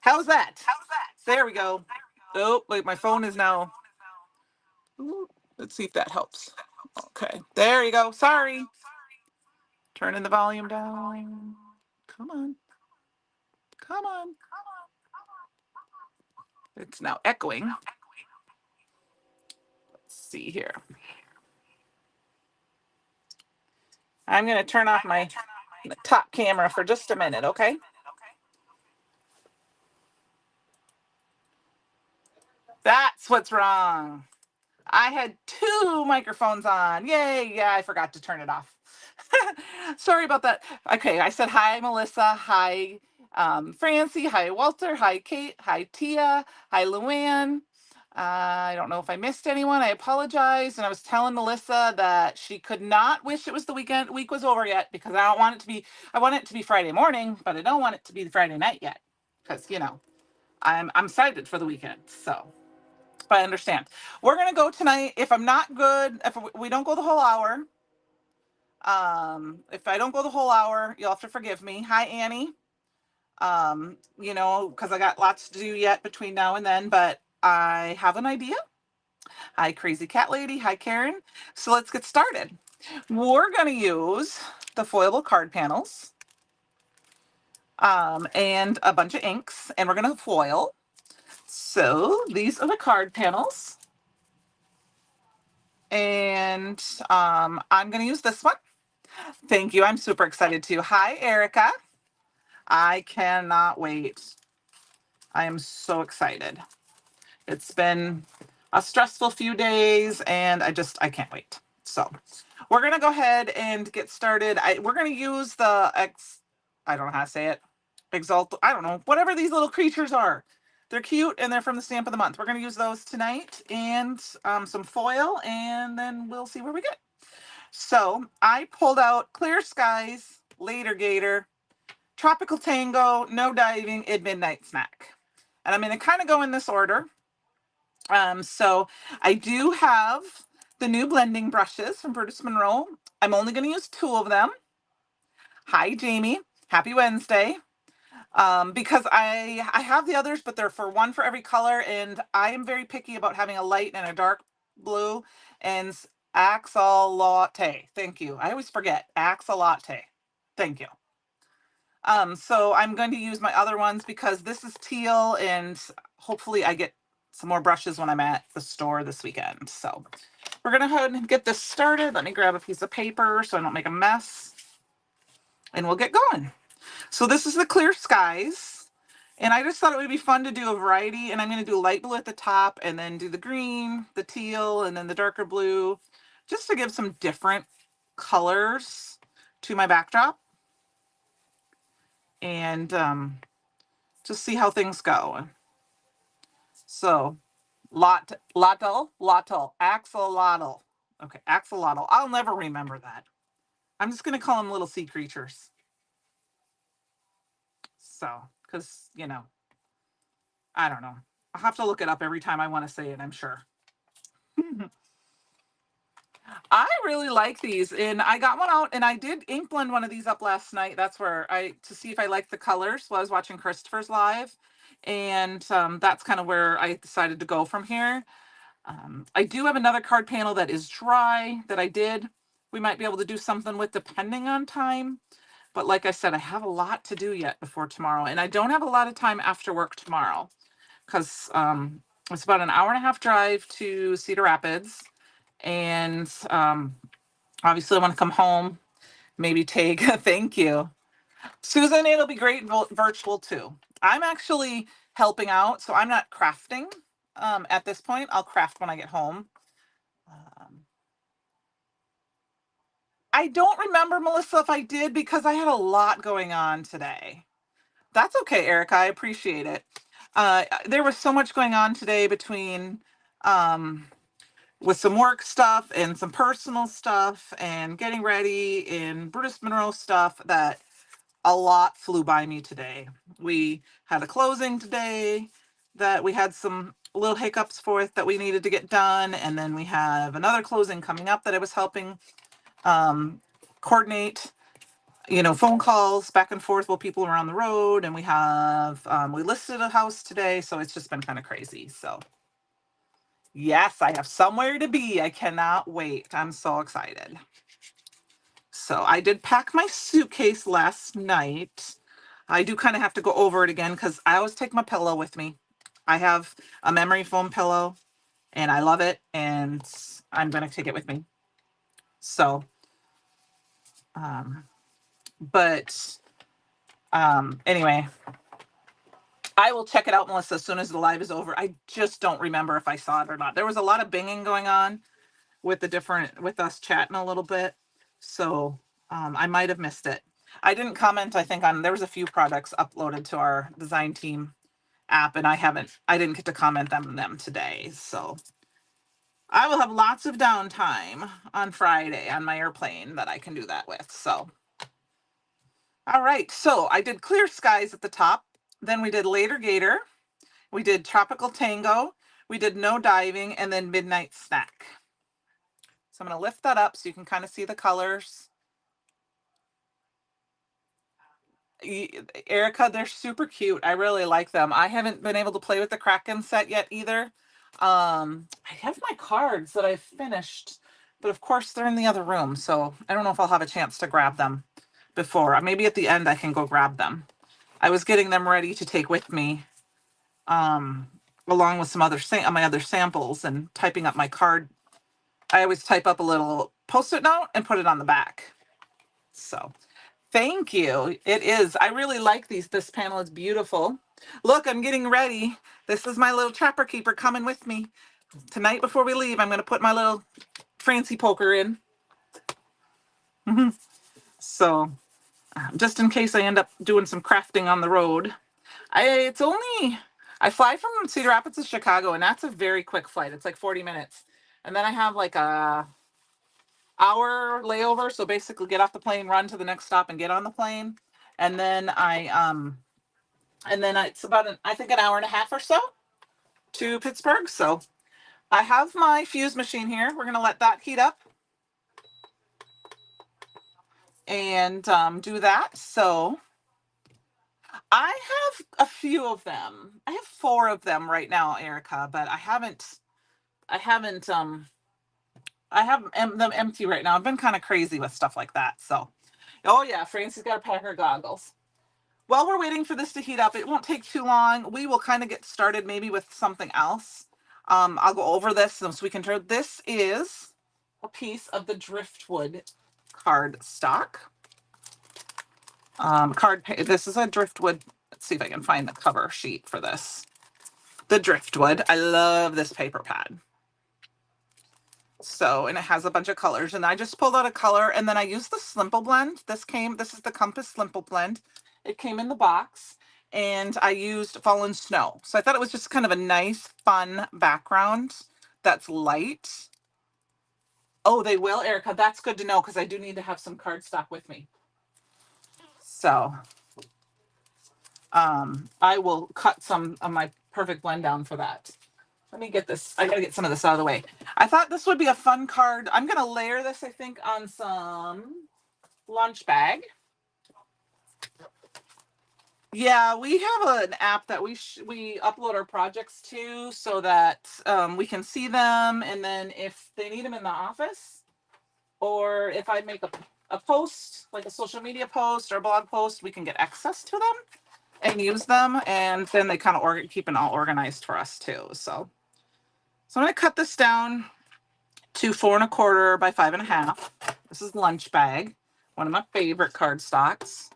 How's that? There we go. Oh, wait, my phone is now. Ooh, let's see if that helps. Okay, there you go. Sorry. Turning the volume down. Come on. Come on. It's now echoing. Let's see here. I'm going to turn off my top camera for just a minute, okay? That's what's wrong. I had two microphones on. Yay. Yeah, I forgot to turn it off. Sorry about that. Okay, I said hi, Melissa. Hi, Francie. Hi, Walter. Hi, Kate. Hi, Tia. Hi, Luann. I don't know if I missed anyone. I apologize. And I was telling Melissa that she could not wish it was the week was over yet, because I don't want it to be, I want it to be Friday morning, but I don't want it to be Friday night yet. Because, you know, I'm excited for the weekend. So, but I understand. We're going to go tonight. If I'm not good, if we don't go the whole hour, if I don't go the whole hour, you'll have to forgive me. Hi, Annie. You know, because I got lots to do yet between now and then, but I have an idea. Hi, Crazy Cat Lady. Hi, Karen. So let's get started. We're going to use the foilable card panels and a bunch of inks, and we're going to foil. So these are the card panels. And I'm going to use this one. Thank you. I'm super excited too. Hi, Erica. I cannot wait. I am so excited. It's been a stressful few days and I can't wait. So we're going to go ahead and get started. We're going to use the I don't know how to say it. Exalt, I don't know, whatever these little creatures are. They're cute and they're from the stamp of the month. We're going to use those tonight and some foil, and then we'll see where we get. So I pulled out Clear Skies, Later Gator, Tropical Tango, No Diving, and Midnight Snack. And I'm going to kind of go in this order. So I do have the new blending brushes from Brutus Monroe. I'm only going to use 2 of them. Hi, Jamie. Happy Wednesday. Because I have the others, but they're for one for every color, and I am very picky about having a light and a dark blue. And Axolotl. Thank you. I always forget. Axolotl. Thank you. So I'm going to use my other ones because this is teal, and hopefully I get some more brushes when I'm at the store this weekend. So we're going to go ahead and get this started. Let me grab a piece of paper so I don't make a mess, and we'll get going. So this is the Clear Skies, and I just thought it would be fun to do a variety, and I'm going to do light blue at the top and then do the green, the teal, and then the darker blue, just to give some different colors to my backdrop, and just see how things go. So axolotl. Okay, axolotl. I'll never remember that. I'm just going to call them little sea creatures. So, because, you know, I don't know. I'll have to look it up every time I want to say it, I'm sure. I really like these, and I got one out, and I did ink blend one of these up last night. That's where to see if I liked the colors while I was watching Christopher's live, and that's kind of where I decided to go from here. I do have another card panel that is dry that I did. We might be able to do something with depending on time. But like I said, I have a lot to do yet before tomorrow. And I don't have a lot of time after work tomorrow because it's about an hour and a half drive to Cedar Rapids. And obviously I want to come home, maybe take, thank you. Susan, it'll be great virtual too. I'm actually helping out, so I'm not crafting at this point. I'll craft when I get home. I don't remember, Melissa, if I did, because I had a lot going on today. That's okay, Erica. I appreciate it. There was so much going on today between with some work stuff and some personal stuff and getting ready and Brutus Monroe stuff that a lot flew by me today. We had a closing today that we had some little hiccups for it that we needed to get done. And then we have another closing coming up that I was helping coordinate. you know, phone calls back and forth while people are on the road. And we have, we listed a house today. So it's just been kind of crazy. So yes, I have somewhere to be. I cannot wait. I'm so excited. So I did pack my suitcase last night. I do kind of have to go over it again because I always take my pillow with me. I have a memory foam pillow and I love it, and I'm going to take it with me. So, but anyway, I will check it out, Melissa, as soon as the live is over. I just don't remember if I saw it or not. There was a lot of binging going on with with us chatting a little bit. So I might have missed it. I didn't comment, I think, there was a few products uploaded to our design team app, and I didn't get to comment on them today. So I will have lots of downtime on Friday on my airplane that I can do that with. So, all right. So I did Clear Skies at the top. Then we did Later Gator. We did Tropical Tango. We did No Diving, and then Midnight Snack. So I'm going to lift that up so you can kind of see the colors. Erica, they're super cute. I really like them. I haven't been able to play with the Kraken set yet either. I have my cards that I've finished, but of course they're in the other room. So I don't know if I'll have a chance to grab them before. Maybe at the end I can go grab them. I was getting them ready to take with me, along with some other my other samples, and typing up my card. I always type up a little Post-it note and put it on the back. So thank you. It is. I really like these. This panel is beautiful. Look, I'm getting ready. This is my little trapper keeper coming with me. Tonight before we leave, I'm going to put my little Francie poker in. So just in case I end up doing some crafting on the road. I fly from Cedar Rapids to Chicago, and that's a very quick flight. It's like 40 minutes. And then I have like a hour layover. So basically get off the plane, run to the next stop, and get on the plane. And then it's about I think an hour and a half or so to Pittsburgh. So I have my fuse machine here. We're going to let that heat up and do that. So I have a few of them. I have 4 of them right now, Erica, but I have them empty right now. I've been kind of crazy with stuff like that. So, oh yeah, Francie's got to pack her goggles. While we're waiting for this to heat up, it won't take too long. We will kind of get started maybe with something else. I'll go over this so we can turn. This is a piece of the Driftwood Cardstock. This is a Driftwood. Let's see if I can find the cover sheet for this. The Driftwood. I love this paper pad. So, and it has a bunch of colors, and I just pulled out a color, and then I used the Slimple blend. This is the Compass Slimple blend. It came in the box, and I used Fallen Snow. So I thought it was just kind of a nice, fun background that's light. Oh, they will, Erica. That's good to know, because I do need to have some cardstock with me. So I will cut some of my perfect blend down for that. Let me get this. I gotta get some of this out of the way. I thought this would be a fun card. I'm gonna layer this, I think, on some Lunchbag. Yeah, we have an app that we upload our projects to so that we can see them, and then if they need them in the office, or if I make a post, like a social media post or a blog post, we can get access to them and use them, and then they kind of keep it all organized for us too. So I'm going to cut this down to 4 1/4 by 5 1/2. This is Lunchbag, one of my favorite cardstocks.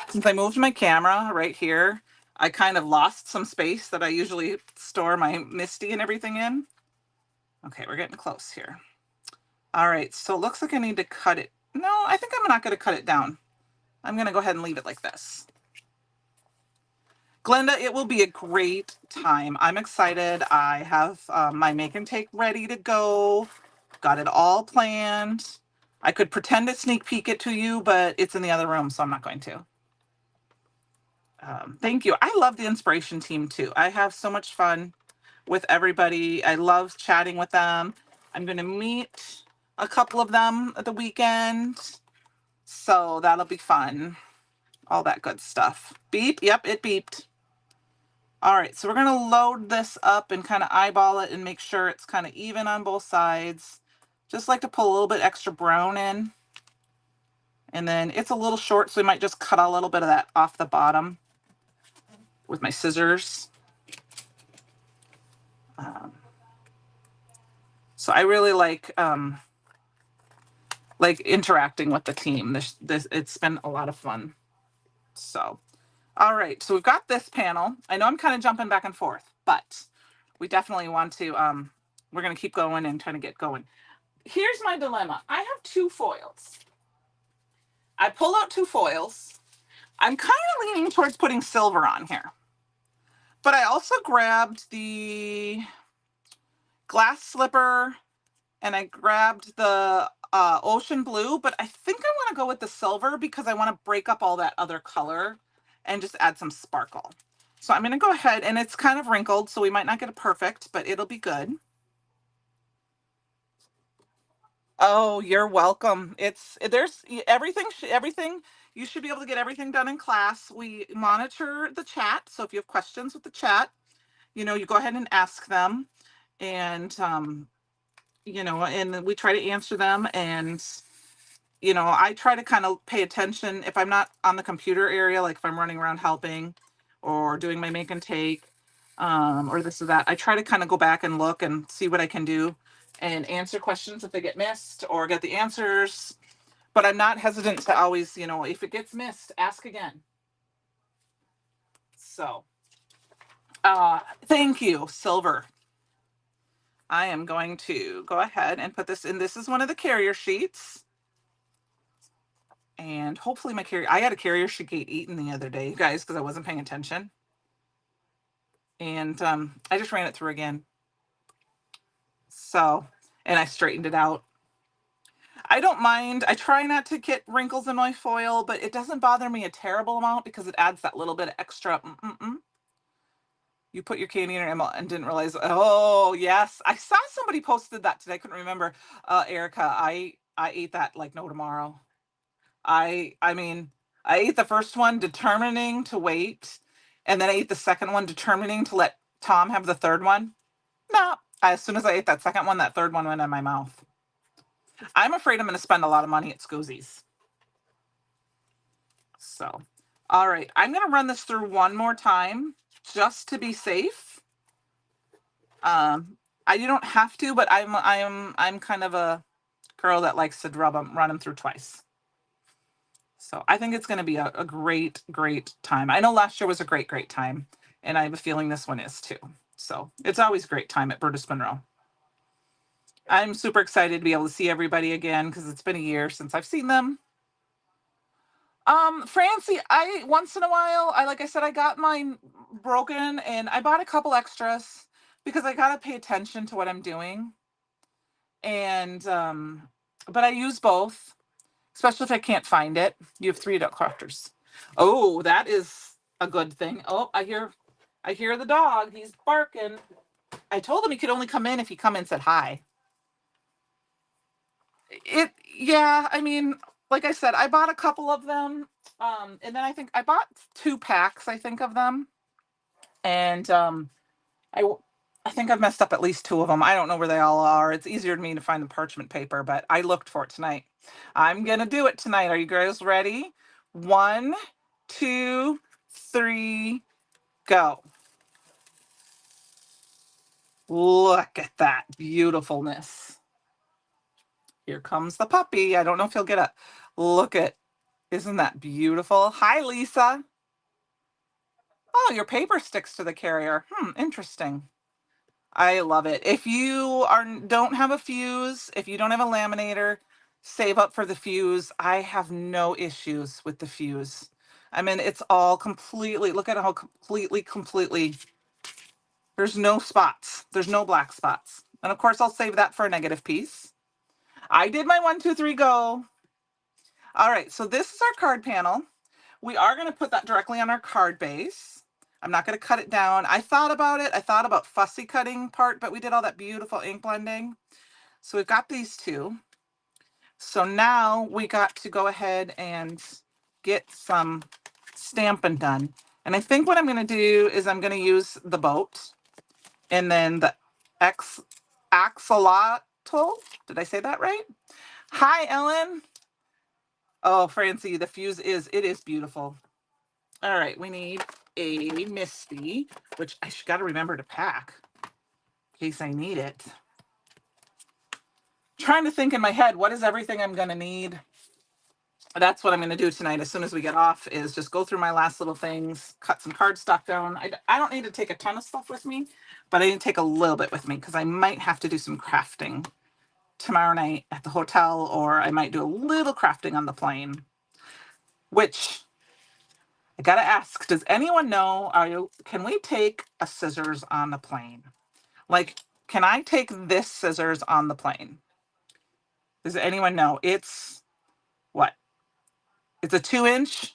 Since I moved my camera right here, I kind of lost some space that I usually store my Misty and everything in. Okay, we're getting close here. All right, so it looks like I need to cut it. No, I think I'm not going to cut it down. I'm going to go ahead and leave it like this. Glenda, it will be a great time. I'm excited. I have my make and take ready to go. Got it all planned. I could pretend to sneak peek it to you, but it's in the other room, so I'm not going to. Thank you. I love the inspiration team too. I have so much fun with everybody. I love chatting with them. I'm going to meet a couple of them at the weekend. So that'll be fun. All that good stuff. Beep. Yep, it beeped. All right, so we're going to load this up and kind of eyeball it and make sure it's kind of even on both sides. Just like to pull a little bit extra brown in. And then it's a little short, so we might just cut a little bit of that off the bottom with my scissors. So I really like interacting with the team. It's been a lot of fun. So, all right, so we've got this panel. I know I'm kind of jumping back and forth, but we definitely want to, we're going to keep going and trying to get going. Here's my dilemma. I have 2 foils. I pull out 2 foils. I'm kind of leaning towards putting silver on here. But I also grabbed the glass slipper and I grabbed the ocean blue, but I think I want to go with the silver because I want to break up all that other color and just add some sparkle. So I'm going to go ahead, and it's kind of wrinkled, so we might not get it perfect, but it'll be good. Oh, you're welcome. There's everything, you should be able to get everything done in class. We monitor the chat. So if you have questions with the chat, you go ahead and ask them, and, and we try to answer them. And, I try to kind of pay attention if I'm not on the computer area, like if I'm running around helping or doing my make and take, or this or that. I try to kind of go back and look and see what I can do and answer questions if they get missed or get the answers. But I'm not hesitant to always, if it gets missed, ask again. So, thank you, Silver. I am going to go ahead and put this in. This is one of the carrier sheets. And hopefully I had a carrier sheet get eaten the other day, you guys, because I wasn't paying attention. And I just ran it through again. So, and I straightened it out. I don't mind. I try not to get wrinkles in my foil, but it doesn't bother me a terrible amount because it adds that little bit of extra. You put your candy in your envelope and didn't realize. Oh, yes. I saw somebody posted that today. I couldn't remember. Erica, I ate that like no tomorrow. I mean, I ate the first one determining to wait, and then I ate the second one determining to let Tom have the third one. No, as soon as I ate that second one, that third one went in my mouth. I'm afraid I'm going to spend a lot of money at Scoozy's. So, all right, I'm going to run this through one more time just to be safe. You don't have to, but I'm kind of a girl that likes to run them through twice. So I think it's going to be a great, great time. I know last year was a great, great time, and I have a feeling this one is too. So it's always a great time at Burgess Monroe. I'm super excited to be able to see everybody again because it's been a year since I've seen them. Francie, once in a while, like I said, I got mine broken and I bought a couple extras because I gotta pay attention to what I'm doing. And but I use both, especially if I can't find it. You have 3 adult crafters. Oh, that is a good thing. Oh, I hear the dog. He's barking. I told him he could only come in if he come in and said hi. Yeah, I mean, like I said, I bought a couple of them. And then I think I bought 2 packs, I think, of them. And I think I've messed up at least 2 of them. I don't know where they all are. It's easier to me to find the parchment paper, but I looked for it tonight. I'm gonna do it tonight. Are you guys ready? 1, 2, 3, go. Look at that beautifulness. Here comes the puppy. I don't know if he'll get up. Look at, isn't that beautiful? Hi, Lisa. Oh, your paper sticks to the carrier. Interesting. I love it. If you don't have a fuse, if you don't have a laminator, save up for the fuse. I have no issues with the fuse. I mean, it's all completely, look at how completely, there's no spots. There's no black spots. And of course, I'll save that for a negative piece. I did my 1, 2, 3, go. All right, so this is our card panel. We are going to put that directly on our card base. I'm not going to cut it down. I thought about it. I thought about fussy cutting part, but we did all that beautiful ink blending. So we've got these 2. So now we got to go ahead and get some stamping done. And I think what I'm going to do is I'm going to use the boat and then the axolotl. Did I say that right? Hi, Ellen. Oh, Francie, the fuse it is beautiful. All right, we need a Misty, which I got to remember to pack in case I need it. Trying to think in my head, what is everything I'm going to need? That's what I'm going to do tonight as soon as we get off, is just go through my last little things, cut some cardstock down. I don't need to take a ton of stuff with me, but I need to take a little bit with me because I might have to do some crafting tomorrow night at the hotel, or I might do a little crafting on the plane, which I got to ask, does anyone know, can we take a scissors on the plane? Like, can I take this scissors on the plane? Does anyone know? It's what? It's a 2-inch.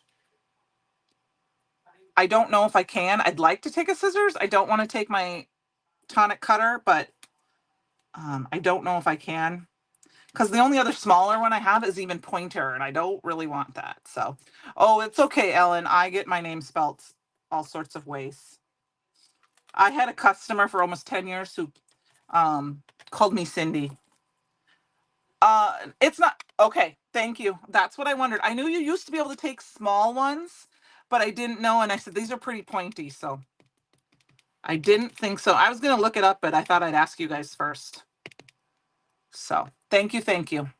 I don't know if I can. I'd like to take a scissors. I don't want to take my tonic cutter, but I don't know if I can. Because the only other smaller one I have is even pointer, and I don't really want that. So, oh, it's okay, Ellen. I get my name spelt all sorts of ways. I had a customer for almost 10 years who called me Cindy. It's not okay. Thank you. That's what I wondered. I knew you used to be able to take small ones, but I didn't know. And I said, these are pretty pointy. So I didn't think so. I was going to look it up, but I thought I'd ask you guys first. So thank you. Thank you.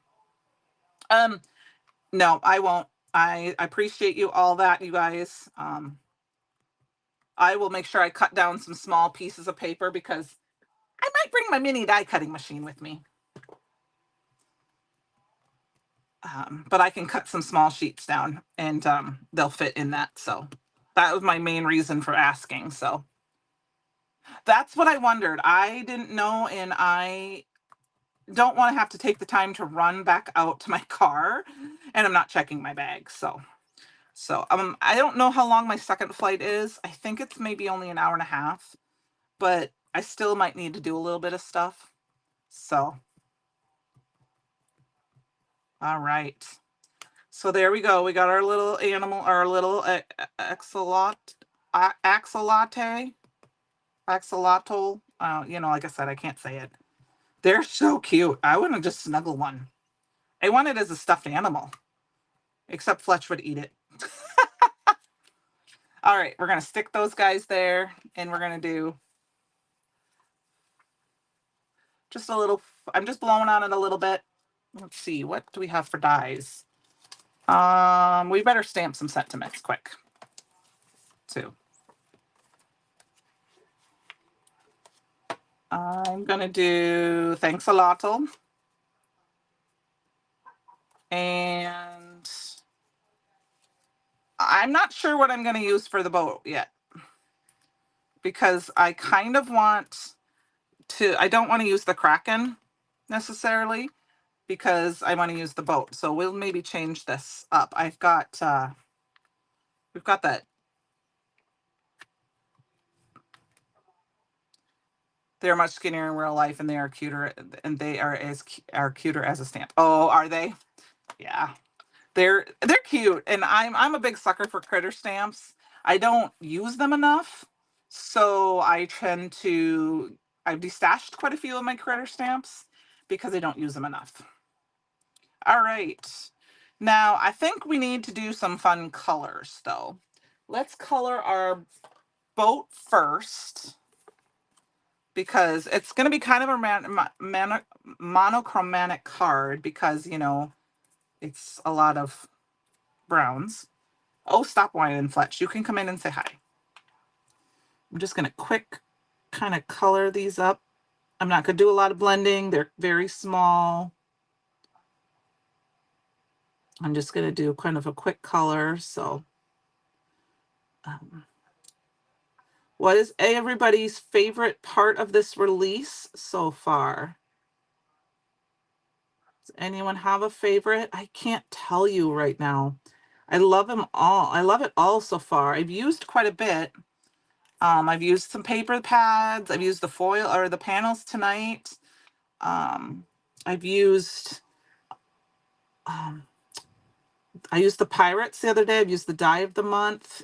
No, I won't. I appreciate you all that, you guys. I will make sure I cut down some small pieces of paper because I might bring my mini die cutting machine with me. But I can cut some small sheets down and they'll fit in that. So that was my main reason for asking. So that's what I wondered. I didn't know, and I don't want to have to take the time to run back out to my car, and I'm not checking my bag. So I don't know how long my second flight is. I think it's maybe only an hour and a half, but I still might need to do a little bit of stuff. So, all right. So there we go. We got our little animal, our little axolotl. Like I said, I can't say it. They're so cute. I wouldn't just snuggle one. I want it as a stuffed animal, except Fletch would eat it. All right, we're going to stick those guys there, and we're going to do just a little, I'm just blowing on it a little bit. Let's see, what do we have for dies? We better stamp some sentiments quick, too. I'm going to do Thanks a Lotl. And I'm not sure what I'm going to use for the boat yet, because I kind of want to, I don't want to use the Kraken necessarily, because I want to use the boat. So we'll maybe change this up. I've got, we've got that. They're much skinnier in real life, and they are cuter, and they are cuter as a stamp. Oh, are they? Yeah. They're cute, and I'm a big sucker for critter stamps. I don't use them enough, so I've destashed quite a few of my critter stamps because I don't use them enough. All right. Now, I think we need to do some fun colors, though. Let's color our boat first, because it's going to be kind of a monochromatic card, because, it's a lot of browns. Oh, stop whining, Fletch. You can come in and say hi. I'm just going to quick kind of color these up. I'm not going to do a lot of blending. They're very small. I'm just going to do kind of a quick color. So what is everybody's favorite part of this release so far? Does anyone have a favorite? I can't tell you right now. I love them all. I love it all so far. I've used quite a bit. I've used some paper pads. I've used the foil or the panels tonight. I've used I used the Pirates the other day. I've used the Die of the Month.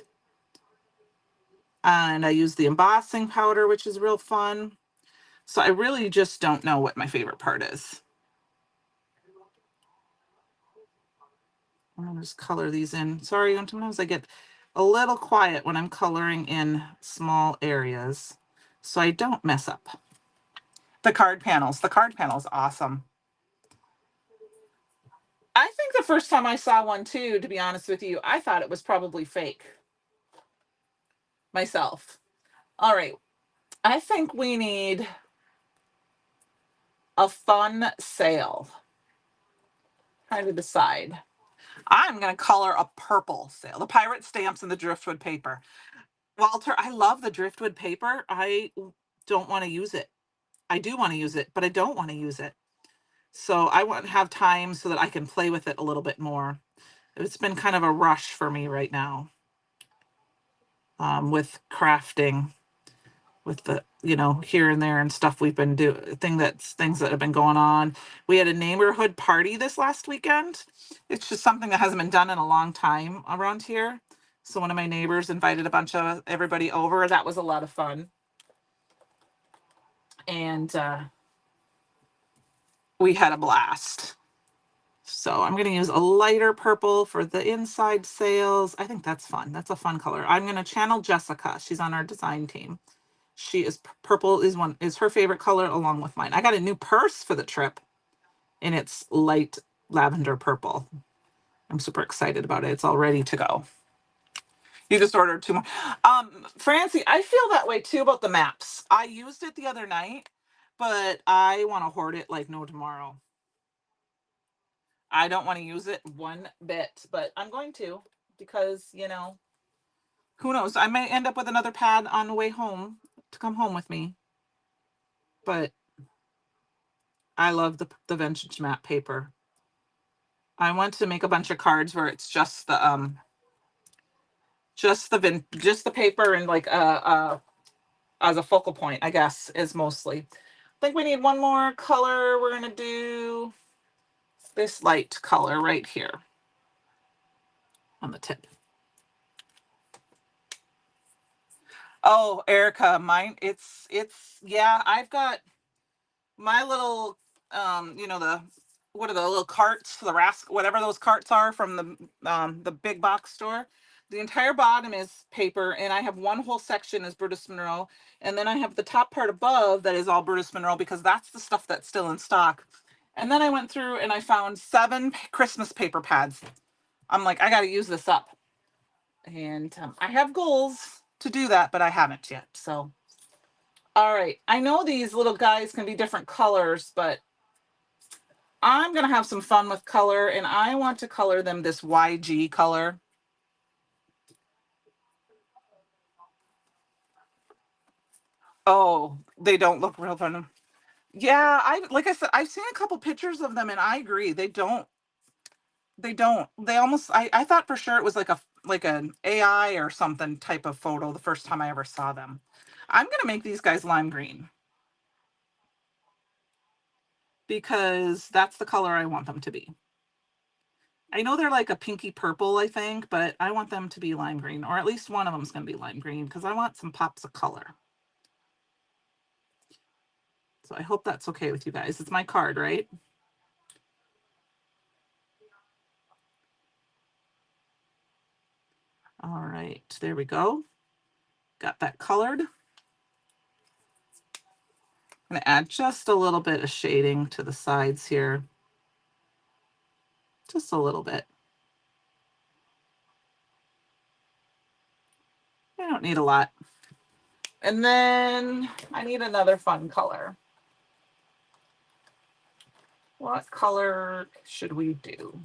And I used the embossing powder, which is real fun. So I really just don't know what my favorite part is. I'm going to just color these in. Sorry, sometimes I get a little quiet when I'm coloring in small areas, so I don't mess up. The card panels. The card panel is awesome. I think the first time I saw one too, to be honest with you, I thought it was probably fake myself. All right. I think we need a fun sail. Trying to decide. I'm going to color a purple sail. The pirate stamps and the driftwood paper. Walter, I love the driftwood paper. I don't want to use it. I do want to use it, but I don't want to use it. So I want to have time so that I can play with it a little bit more. It's been kind of a rush for me right now with crafting, with the, here and there and stuff we've been doing, things that have been going on. We had a neighborhood party this last weekend. It's just something that hasn't been done in a long time around here. So one of my neighbors invited a bunch of everybody over. That was a lot of fun. And we had a blast. So I'm going to use a lighter purple for the inside sails. I think that's fun. That's a fun color. I'm going to channel Jessica. She's on our design team. She is purple is her favorite color along with mine. I got a new purse for the trip and it's light lavender purple. I'm super excited about it. It's all ready to go. You just ordered 2 more. Francie, I feel that way too about the maps. I used it the other night, but I want to hoard it like no tomorrow. I don't want to use it one bit, but I'm going to because, who knows? I may end up with another pad on the way home to come home with me. But I love the vintage map paper. I want to make a bunch of cards where it's just the paper and like as a focal point, I guess, is mostly. I think we need one more color. We're going to do this light color right here on the tip. Oh, Erica, mine, yeah, I've got my little, what are the little carts, the whatever those carts are from the big box store. The entire bottom is paper, and I have one whole section is Brutus Monroe, and then I have the top part above that is all Brutus Monroe because that's the stuff that's still in stock. And then I went through and I found 7 Christmas paper pads. I'm like, I got to use this up. And I have goals to do that, but I haven't yet. So, all right. I know these little guys can be different colors, but I'm going to have some fun with color, and I want to color them this YG color. Oh, they don't look real fun. Yeah, like I said, I've seen a couple pictures of them, and I agree. They almost, I thought for sure it was like an AI or something type of photo the first time I ever saw them. I'm going to make these guys lime green because that's the color I want them to be. I know they're like a pinky purple, I think, but I want them to be lime green, or at least one of them is going to be lime green because I want some pops of color. So I hope that's okay with you guys. It's my card, right? All right, there we go. Got that colored. I'm going to add just a little bit of shading to the sides here. Just a little bit. I don't need a lot. And then I need another fun color. What color should we do?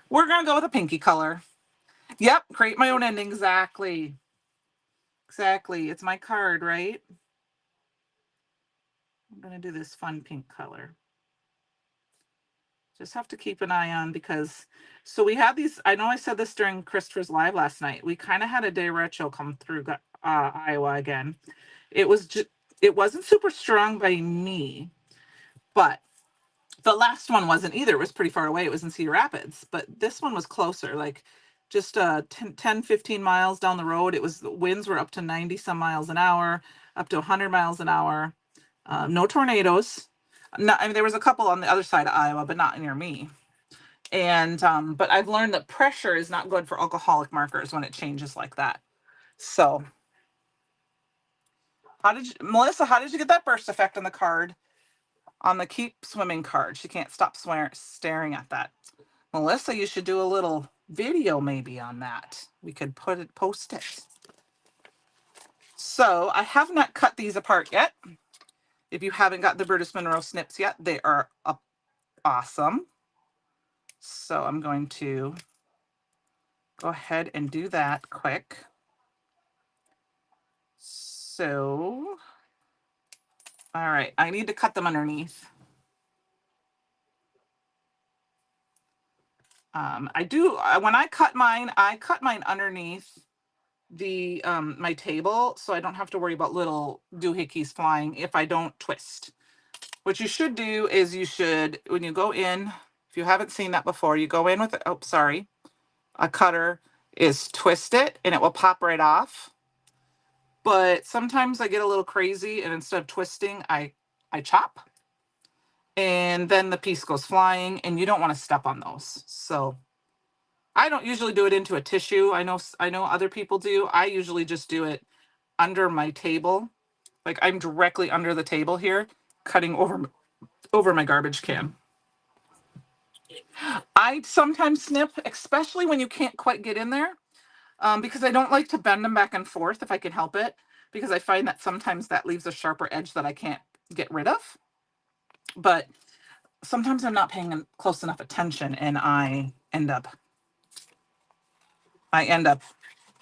We're going to go with a pinky color. Yep, create my own ending. Exactly. Exactly. It's my card, right? I'm going to do this fun pink color. Just have to keep an eye on because, so we had these, I know I said this during Christopher's live last night. We kind of had a derecho come through Iowa again. It wasn't super strong by me, but The last one wasn't either. It was pretty far away. It was in Cedar Rapids, but this one was closer, like just 10, 15 miles down the road. It was, the winds were up to 90 some miles an hour, up to 100 miles an hour. No tornadoes. Not, I mean, there was a couple on the other side of Iowa, but not near me. And but I've learned that pressure is not good for alcoholic markers when it changes like that. So Melissa, how did you get that burst effect on the card? On the Keep Swimming card. She can't stop staring at that. Melissa, you should do a little video maybe on that. We could post it. So I have not cut these apart yet. If you haven't got the Brutus Monroe snips yet, they are awesome. So I'm going to go ahead and do that quick. So, all right, I need to cut them underneath. I do, when I cut mine underneath the my table, so I don't have to worry about little doohickeys flying if I don't twist. What you should do is you should, when you go in, if you haven't seen that before, you go in with, oh, sorry, a cutter is twist it and it will pop right off. But sometimes I get a little crazy and instead of twisting, I chop. And then the piece goes flying and you don't want to step on those. So I don't usually do it into a tissue. I know other people do. I usually just do it under my table. Like I'm directly under the table here, cutting over my garbage can. I sometimes snip, especially when you can't quite get in there, because I don't like to bend them back and forth if I can help it, because I find that sometimes that leaves a sharper edge that I can't get rid of. But sometimes I'm not paying close enough attention and I end up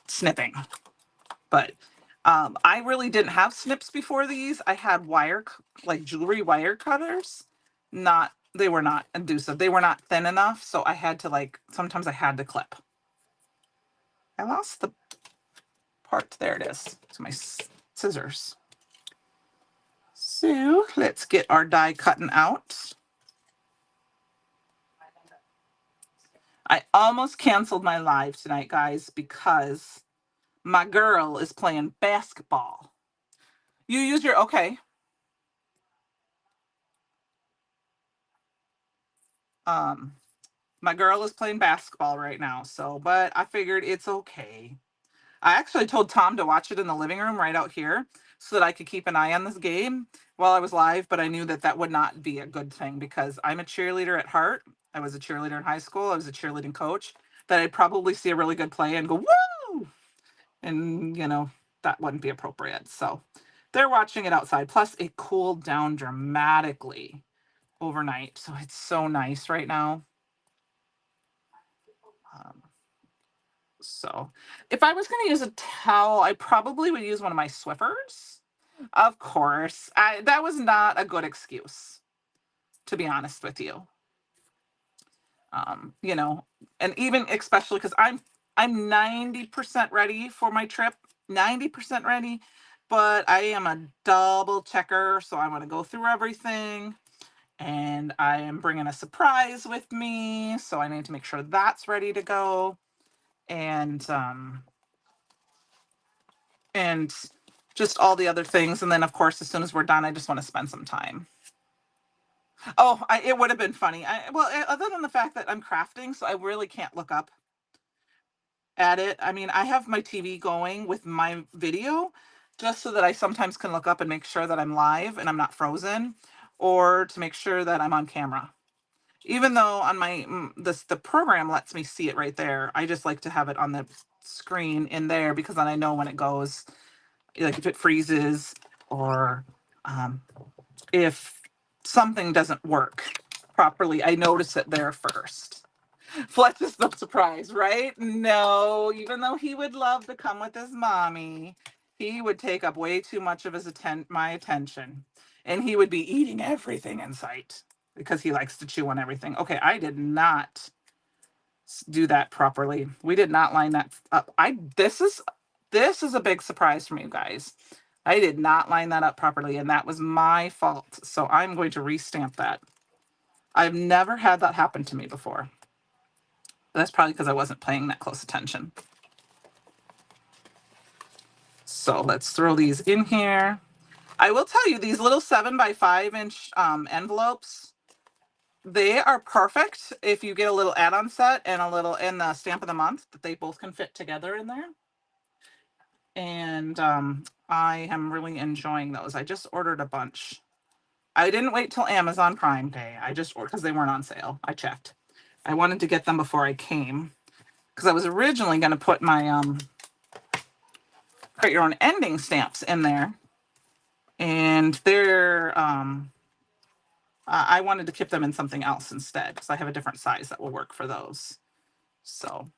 snipping. But I really didn't have snips before these. I had like jewelry wire cutters. They were not inducive. They were not thin enough. So I had to sometimes I had to clip. I lost the part. There it is. It's my scissors. So let's get our die cutting out. I almost canceled my live tonight, guys, because my girl is playing basketball. You use your, okay. My girl is playing basketball right now, so, but I figured it's okay. I actually told Tom to watch it in the living room right out here so that I could keep an eye on this game while I was live, but I knew that that would not be a good thing because I'm a cheerleader at heart. I was a cheerleader in high school. I was a cheerleading coach. That I'd probably see a really good play and go, woo! And, that wouldn't be appropriate. So they're watching it outside. Plus, it cooled down dramatically overnight. So it's so nice right now. So if I was going to use a towel, I probably would use one of my Swiffers. Of course. That was not a good excuse, to be honest with you. And even especially because I'm 90% ready for my trip, 90% ready, but I am a double checker. So I want to go through everything and I am bringing a surprise with me. So I need to make sure that's ready to go. And just all the other things. And then of course, as soon as we're done, I just want to spend some time. Oh, it would have been funny. Other than the fact that I'm crafting, so I really can't look up at it. I mean, I have my TV going with my video just so that I sometimes can look up and make sure that I'm live and I'm not frozen, or to make sure that I'm on camera. Even though on my the program lets me see it right there, I just like to have it on the screen in there because then I know when it goes, like if it freezes or if something doesn't work properly, I notice it there first. Fletch is the surprise, right? No, even though he would love to come with his mommy, he would take up way too much of my attention. And he would be eating everything in sight because he likes to chew on everything. Okay, I did not do that properly. We did not line that up. This is a big surprise for me, you guys. I did not line that up properly, and that was my fault. So I'm going to restamp that. I've never had that happen to me before. That's probably because I wasn't paying that close attention. So let's throw these in here. I will tell you, these little 7x5" envelopes, they are perfect if you get a little add-on set and a little in the stamp of the month, that they both can fit together in there. And I am really enjoying those. I just ordered a bunch. I didn't wait till Amazon Prime Day. I just ordered because they weren't on sale. I checked. I wanted to get them before I came because I was originally going to put my create your own ending stamps in there, and they're I wanted to keep them in something else instead because I have a different size that will work for those. So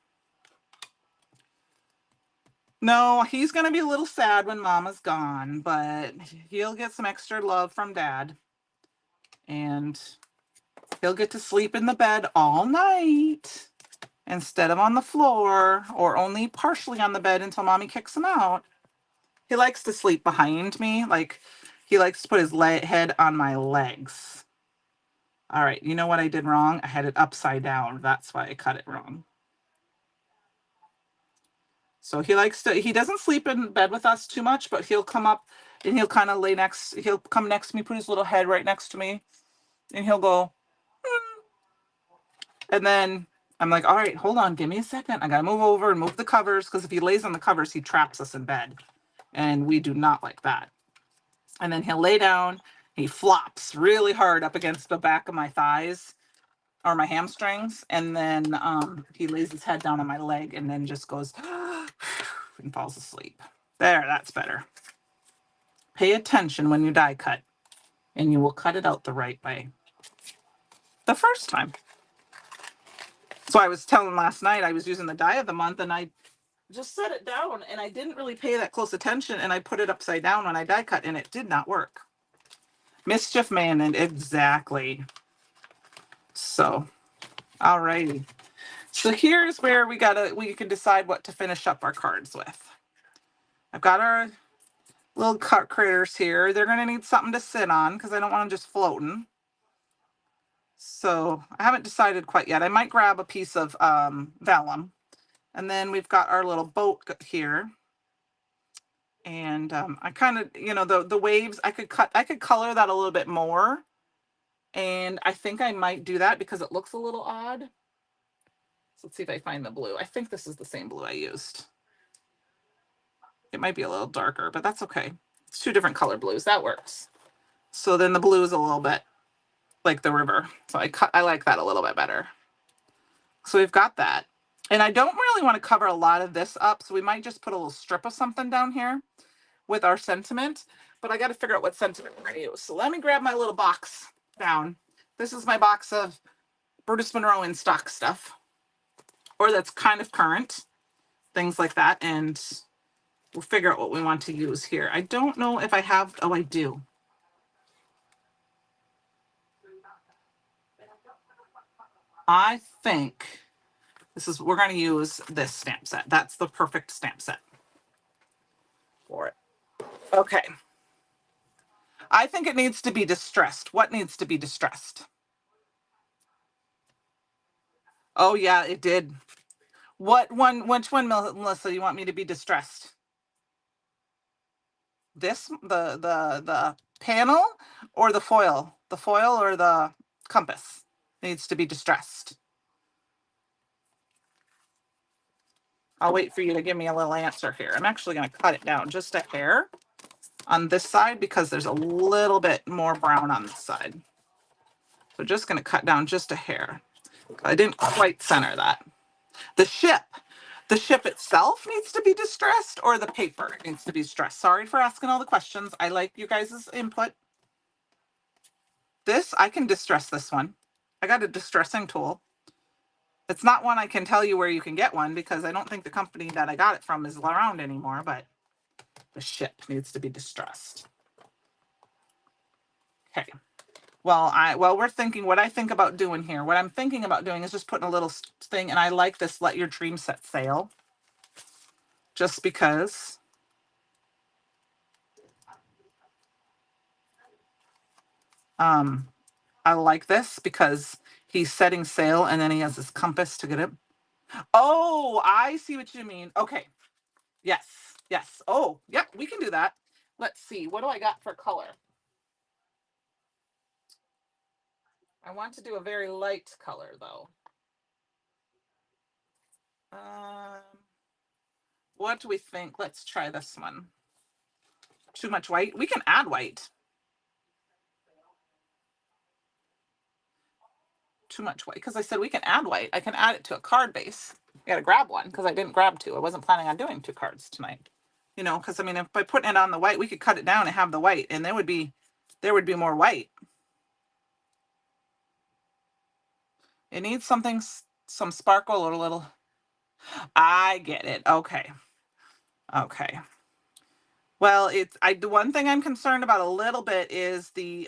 no, he's going to be a little sad when Mama's gone, but he'll get some extra love from Dad, and he'll get to sleep in the bed all night instead of on the floor, or only partially on the bed until Mommy kicks him out. He likes to sleep behind me. Like, he likes to put his head on my legs. All right, you know what I did wrong? I had it upside down. That's why I cut it wrong. So he doesn't sleep in bed with us too much, but he'll come up and he'll kind of he'll come next to me, put his little head right next to me, and he'll go, "Hmm." And then I'm like, all right, hold on, give me a second. I gotta move over and move the covers, because if he lays on the covers, he traps us in bed. And we do not like that. And then he'll lay down, he flops really hard up against the back of my thighs or my hamstrings, and then he lays his head down on my leg and then just goes and falls asleep. There, that's better. Pay attention when you die cut, and you will cut it out the right way the first time. So I was telling last night, I was using the die of the month, and I just set it down, and I didn't really pay that close attention, and I put it upside down when I die cut, and it did not work. Mischief man, and exactly. So, alrighty. So here's where we can decide what to finish up our cards with. I've got our little cut critters here. They're gonna need something to sit on because I don't want them just floating. So I haven't decided quite yet. I might grab a piece of vellum. And then we've got our little boat here. And I kind of, the waves, I could color that a little bit more. And I think I might do that because it looks a little odd. So let's see if I find the blue. I think this is the same blue I used. It might be a little darker, but that's okay. It's two different color blues. That works. So then the blue is a little bit like the river. So I like that a little bit better. So we've got that. And I don't really want to cover a lot of this up, so we might just put a little strip of something down here with our sentiment. But I got to figure out what sentiment we're going to use. So let me grab my little box down. This is my box of Brutus Monroe in stock stuff, or that's kind of current, things like that. And we'll figure out what we want to use here. I don't know if I have, oh, I do. I think we're going to use this stamp set. That's the perfect stamp set for it. Okay. I think it needs to be distressed. What needs to be distressed? Oh yeah, it did. Which one, Melissa, you want me to be distressed? This, the panel, or the foil? The foil or the compass needs to be distressed. I'll wait for you to give me a little answer here. I'm actually going to cut it down just a hair on this side because there's a little bit more brown on this side. So just going to cut down just a hair. I didn't quite center that. The ship itself needs to be distressed, or the paper needs to be distressed? Sorry for asking all the questions. I like you guys' input. This, I can distress this one. I got a distressing tool. It's not one I can tell you where you can get one because I don't think the company that I got it from is around anymore, but the ship needs to be distressed. Okay. Well, we're thinking, what I think about doing here, what I'm thinking about doing is just putting a little thing, and I like this Let Your Dream Set Sail, just because I like this because he's setting sail and then he has this compass to get it. Oh, I see what you mean. Okay. Yes. Yes. Oh, yep, we can do that. Let's see. What do I got for color? I want to do a very light color though. What do we think? Let's try this one. Too much white? We can add white. Too much white because I said we can add white. I can add it to a card base. I gotta grab one because I didn't grab two. I wasn't planning on doing 2 cards tonight. You know, because I mean, if by putting it on the white, we could cut it down and have the white, and there would be more white. It needs something, some sparkle or a little. I get it. Okay. Okay. Well, the one thing I'm concerned about a little bit is the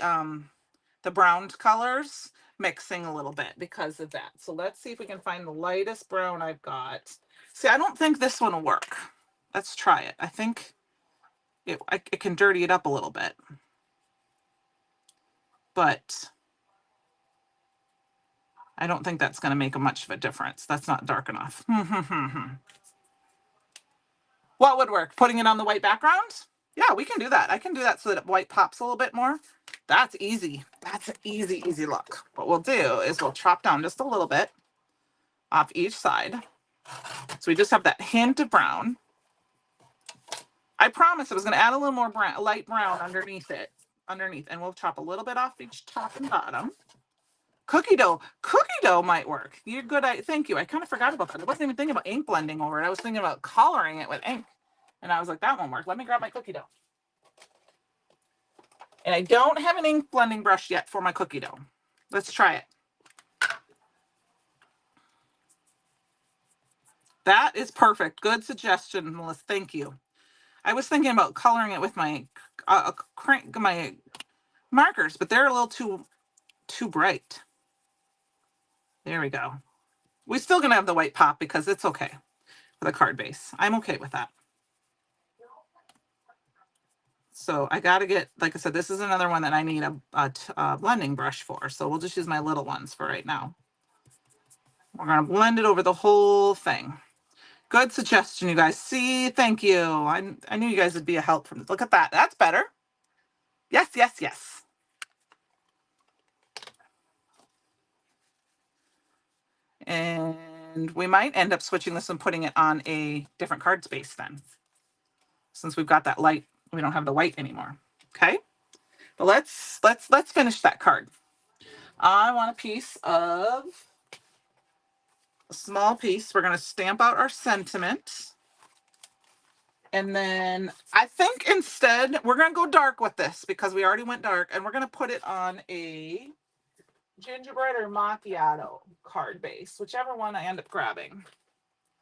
browned colors mixing a little bit because of that. So let's see if we can find the lightest brown I've got. See, I don't think this one will work. Let's try it. I think it can dirty it up a little bit. But I don't think that's going to make much of a difference. That's not dark enough. What would work? Putting it on the white background? Yeah, we can do that. I can do that so that white pops a little bit more. That's easy. That's an easy, easy look. What we'll do is we'll chop down just a little bit off each side. So we just have that hint of brown. I promised I was going to add a little more brown, light brown underneath it. And we'll chop a little bit off each top and bottom. Cookie dough might work. You're good. Thank you. I kind of forgot about that. I wasn't even thinking about ink blending over it. I was thinking about coloring it with ink. And I was like, that won't work. Let me grab my cookie dough. And I don't have an ink blending brush yet for my cookie dough. Let's try it. That is perfect. Good suggestion, Melissa. Thank you. I was thinking about coloring it with my my markers, but they're a little too bright. There we go. We're still going to have the white pop because it's okay for the card base. I'm okay with that. So I got to get, like I said, this is another one that I need a blending brush for. So we'll just use my little ones for right now. We're going to blend it over the whole thing. Good suggestion, you guys. See, thank you. I knew you guys would be a help from this. Look at that. That's better. Yes, yes, yes. And we might end up switching this and putting it on a different card space then. Since we've got that light, we don't have the white anymore. Okay. But let's finish that card. I want a small piece. We're going to stamp out our sentiment. And then I think instead we're going to go dark with this because we already went dark, and we're going to put it on a gingerbread or macchiato card base, whichever one I end up grabbing.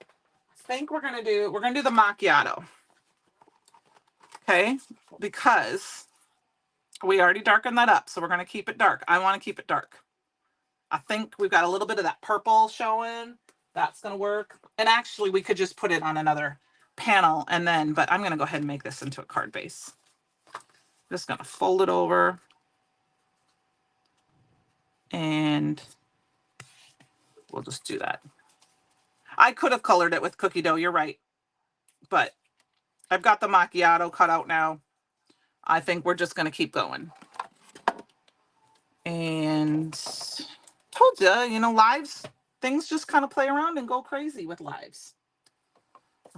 I think we're going to do the macchiato. Okay? Because we already darkened that up, so we're going to keep it dark. I want to keep it dark. I think we've got a little bit of that purple showing. That's going to work. And actually, we could just put it on another panel and then, but I'm going to go ahead and make this into a card base. Just going to fold it over. And we'll just do that. I could have colored it with cookie dough. You're right. But I've got the macchiato cut out now. I think we're just going to keep going. And told you, lives, things just kind of play around and go crazy with lives.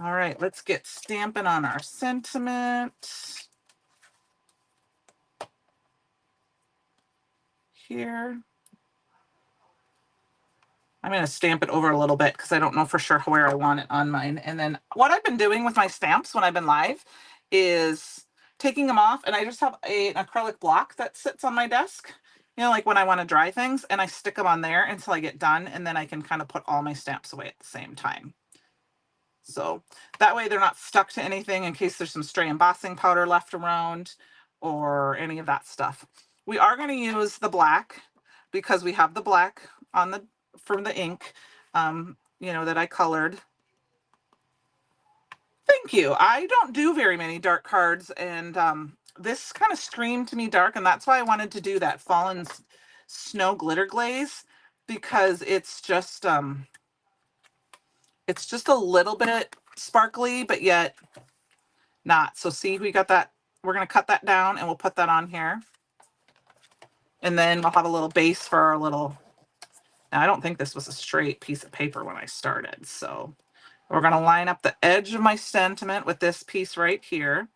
All right, let's get stamping on our sentiment. Here. I'm going to stamp it over a little bit because I don't know for sure where I want it on mine. And then what I've been doing with my stamps when I've been live is taking them off, and I just have an acrylic block that sits on my desk, like when I want to dry things, and I stick them on there until I get done, and then I can kind of put all my stamps away at the same time. So that way they're not stuck to anything in case there's some stray embossing powder left around or any of that stuff. We are going to use the black because we have the black on from the ink, that I colored. Thank you. I don't do very many dark cards, and this kind of screamed to me dark, and that's why I wanted to do that fallen snow glitter glaze because it's just a little bit sparkly, but yet not. So see, we got that. We're going to cut that down and we'll put that on here. And then we'll have a little base for our little, now I don't think this was a straight piece of paper when I started. So we're going to line up the edge of my sentiment with this piece right here.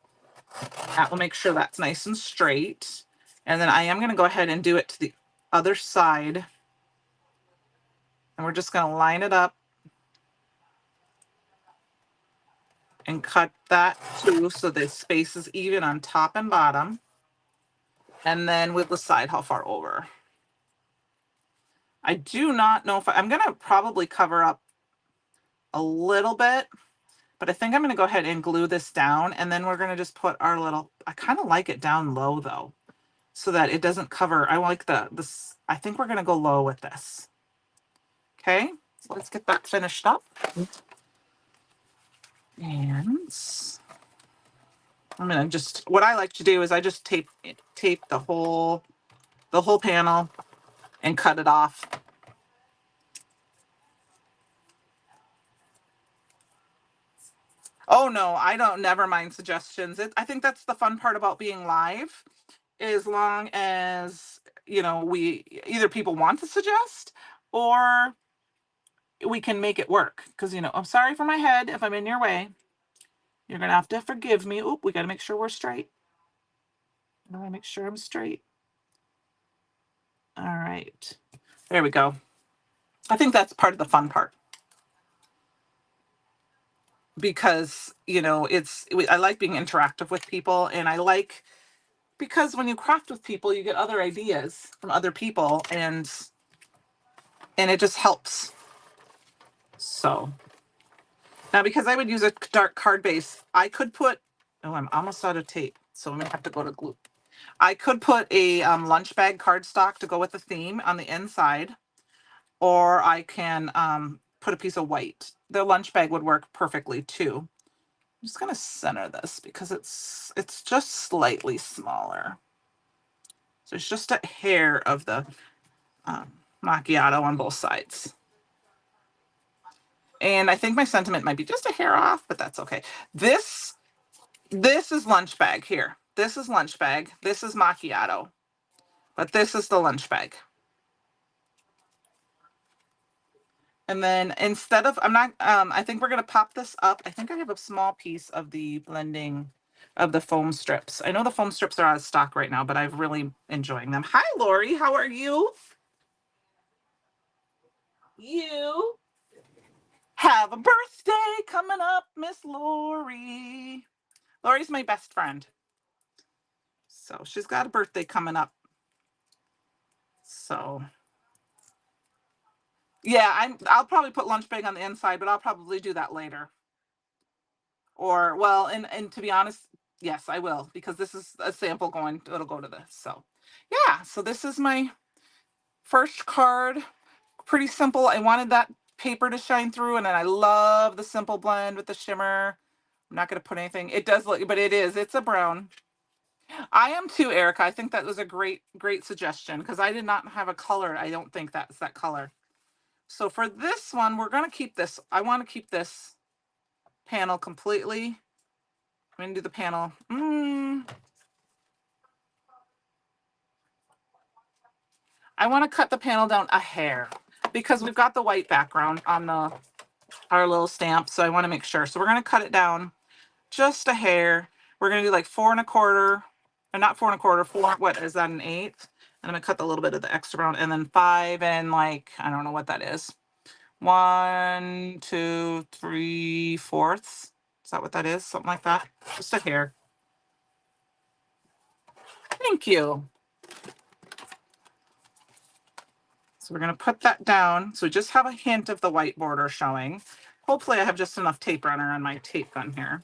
That will make sure that's nice and straight. And then I am going to go ahead and do it to the other side. And we're just going to line it up and cut that too so the space is even on top and bottom. And then we'll decide how far over. I do not know if I'm going to probably cover up a little bit, but I think I'm going to go ahead and glue this down, and then we're going to just put our little, I kind of like it down low though, so that it doesn't cover. I like this. I think we're going to go low with this. Okay, so let's get that finished up. And I'm going to just, what I like to do is I just tape the whole panel and cut it off. Oh no, I don't never mind suggestions. I think that's the fun part about being live, as long as, you know, we either people want to suggest or we can make it work. Because, you know, I'm sorry for my head if I'm in your way. You're going to have to forgive me. Oop, we got to make sure we're straight. I want to make sure I'm straight. All right. There we go. I think that's part of the fun part. Because, you know, I like being interactive with people, and I like, because when you craft with people, you get other ideas from other people, and it just helps. So now, because I would use a dark card base, I could put, oh, I'm almost out of tape, so I'm gonna have to go to glue. I could put a Lunchbag Cardstock to go with the theme on the inside, or I can put a piece of white. The Lunchbag would work perfectly too. I'm just gonna center this because it's just slightly smaller. So it's just a hair of the macchiato on both sides. And I think my sentiment might be just a hair off, but that's okay. This is Lunchbag here. This is Lunchbag. This is macchiato. But this is the Lunchbag. And then instead of, I think we're going to pop this up. I think I have a small piece of the blending of the foam strips. I know the foam strips are out of stock right now, but I'm really enjoying them. Hi, Lori. How are you? You have a birthday coming up, Miss Lori. Lori's my best friend. So she's got a birthday coming up. So yeah, I'll probably put Lunchbag on the inside, but I'll probably do that later. Or, well, and to be honest, yes, I will, because this is a sample it'll go to this. So yeah, so this is my first card. Pretty simple. I wanted that paper to shine through, and then I love the simple blend with the shimmer. I'm not going to put anything. It does look, but it's a brown. I am too, Erica. I think that was a great suggestion, because I did not have a color. I don't think that's that color. So for this one, we're going to keep this. I want to keep this panel completely. I'm going to do the panel. I want to cut the panel down a hair, because we've got the white background on our little stamp. So I want to make sure. So we're going to cut it down just a hair. We're going to do like 4 1/4, or not 4 1/4, 4, what is that, 1/8? And I'm going to cut a little bit of the extra brown, and then 5 and like, I don't know what that is. 1, 2, 3/4. Is that what that is? Something like that. Just a hair. Thank you. So we're going to put that down. So just have a hint of the white border showing. Hopefully I have just enough tape runner on my tape gun here.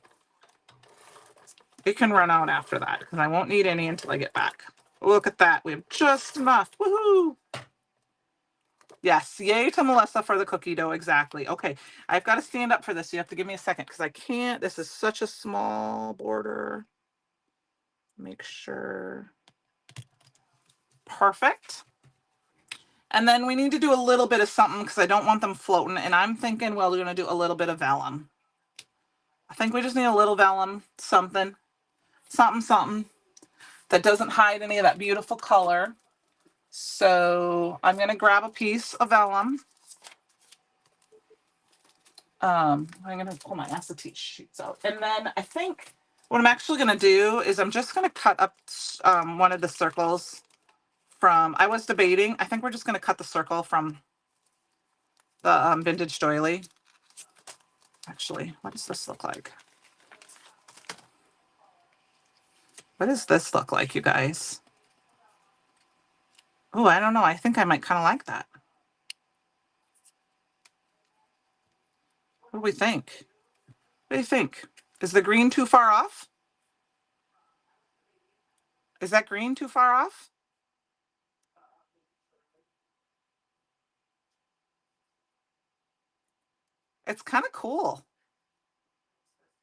It can run out after that, because I won't need any until I get back. Look at that. We have just enough. Woohoo! Yes, yay to Melissa for the cookie dough. Exactly. Okay, I've got to stand up for this. You have to give me a second, because I can't. This is such a small border. Make sure. Perfect. And then we need to do a little bit of something because I don't want them floating. And I'm thinking, well, we're going to do a little bit of vellum. I think we just need a little vellum, something that doesn't hide any of that beautiful color. So I'm going to grab a piece of vellum. I'm going to pull my acetate sheets out. And then I think what I'm actually going to do is I'm just going to cut up one of the circles from, I was debating, I think we're just going to cut the circle from the vintage doily. Actually, what does this look like? What does this look like, you guys? Oh, I don't know. I think I might kind of like that. What do we think? What do you think? Is the green too far off? Is that green too far off? It's kind of cool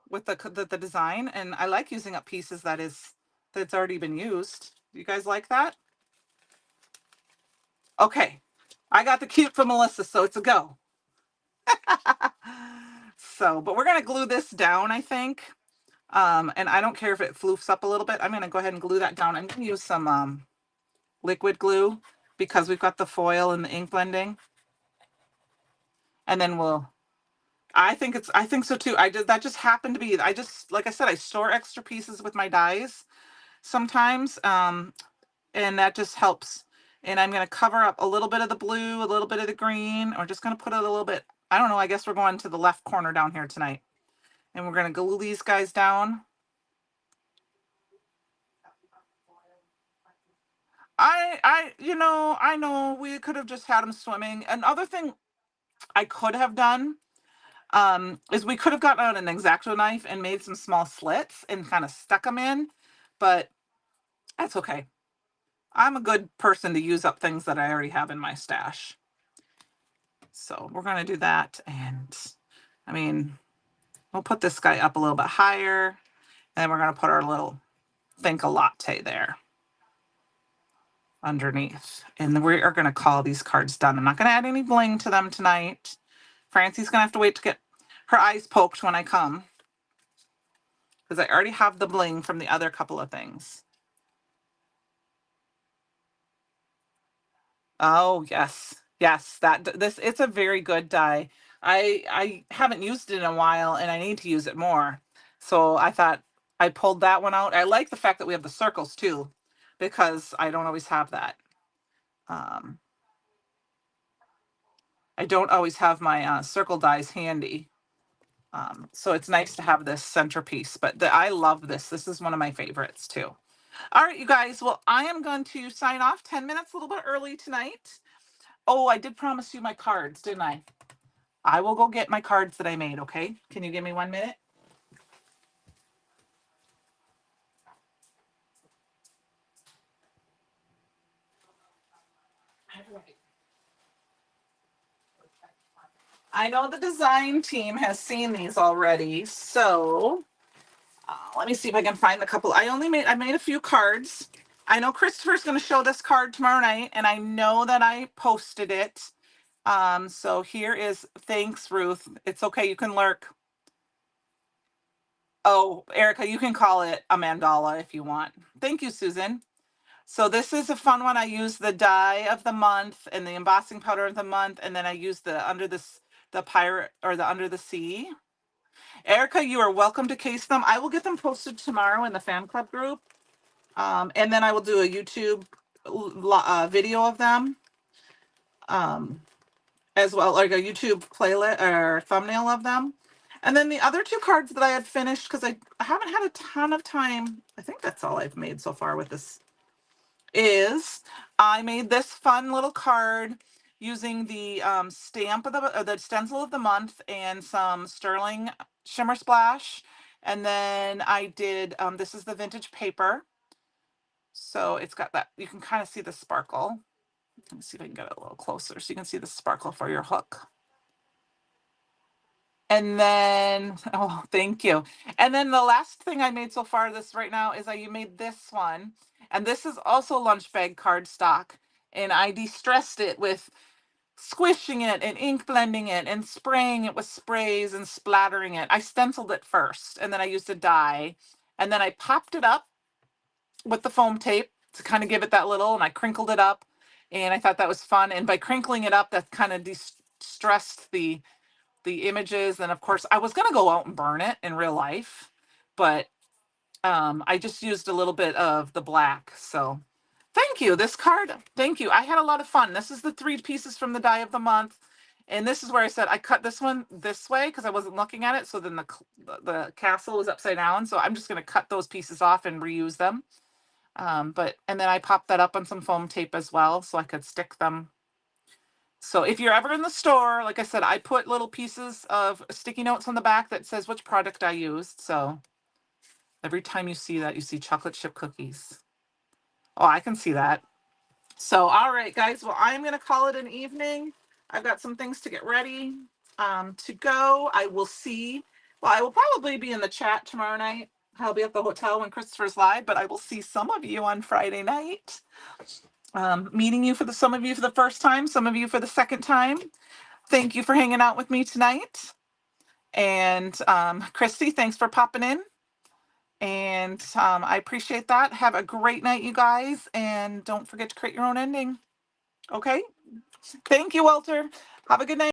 with the design, and I like using up pieces that's already been used. You guys like that? Okay, I got the cute from Melissa, so it's a go. So, but we're gonna glue this down, I think. And I don't care if it floofs up a little bit. I'm gonna go ahead and glue that down. I'm gonna use some liquid glue because we've got the foil and the ink blending. And then I think so too. That just happened to be, like I said, I store extra pieces with my dies sometimes. And that just helps. And I'm going to cover up a little bit of the blue, a little bit of the green, or just going to put it a little bit, I don't know, I guess we're going to the left corner down here tonight. And we're going to glue these guys down. I know we could have just had them swimming. Another thing I could have done is we could have gotten out an X-Acto knife and made some small slits and kind of stuck them in, but that's okay. I'm a good person to use up things that I already have in my stash. So we're going to do that. And I mean, we'll put this guy up a little bit higher, and then we're going to put our little Think a Latte there underneath. And we are going to call these cards done. I'm not going to add any bling to them tonight. Francie's going to have to wait to get her eyes poked when I come, because I already have the bling from the other couple of things. Oh, yes. Yes, it's a very good die. I haven't used it in a while and I need to use it more. So I thought I pulled that one out. I like the fact that we have the circles too, because I don't always have that. I don't always have my circle dies handy. So it's nice to have this centerpiece, but I love this. This is one of my favorites too. All right, you guys. Well, I am going to sign off 10 minutes, a little bit early tonight. Oh, I did promise you my cards, didn't I? I will go get my cards that I made, okay? Can you give me 1 minute? I know the design team has seen these already, so let me see if I can find a couple. I made a few cards. I know Christopher's going to show this card tomorrow night, and I know that I posted it. So here is, thanks, Ruth. It's okay, you can lurk. Oh, Erica, you can call it a mandala if you want. Thank you, Susan. So this is a fun one. I use the die of the month and the embossing powder of the month, and then I use the pirate or the under the sea. Erica, you are welcome to case them. I will get them posted tomorrow in the fan club group, and then I will do a YouTube video of them, as well, like a YouTube playlist or thumbnail of them. And then the other two cards that I had finished, because I haven't had a ton of time. I think that's all I've made so far with this. Is I made this fun little card using the stamp of the stencil of the month and some sterling shimmer splash, and then I did this is the vintage paper, so it's got that, you can kind of see the sparkle. Let me see if I can get it a little closer so you can see the sparkle for your hook. And then, oh, thank you. And then the last thing I made so far this right now is I made this one. And this is also Lunchbag Cardstock. and I de-stressed it with squishing it and ink blending it and spraying it with sprays and splattering it. I stenciled it first, and then I used a die, and then I popped it up with the foam tape to kind of give it that little, and I crinkled it up, and I thought that was fun. And by crinkling it up, that kind of de-stressed the images. And of course, I was gonna go out and burn it in real life, but I just used a little bit of the black. So thank you. This card, thank you. I had a lot of fun. This is the 3 pieces from the die of the month. And this is where I said I cut this one this way because I wasn't looking at it. So then the castle was upside down. So I'm just going to cut those pieces off and reuse them. And then I popped that up on some foam tape as well so I could stick them. So if you're ever in the store, like I said, I put little pieces of sticky notes on the back that says which product I used. So every time you see that, you see chocolate chip cookies. Oh, I can see that. So, all right, guys. Well, I'm going to call it an evening. I've got some things to get ready to go. I will see. Well, I will probably be in the chat tomorrow night. I'll be at the hotel when Christopher's live, but I will see some of you on Friday night. Meeting you some of you for the first time, some of you for the second time. Thank you for hanging out with me tonight. And Christy, thanks for popping in. And I appreciate that. Have a great night, you guys. And don't forget to create your own ending. Okay? Thank you, Walter. Have a good night.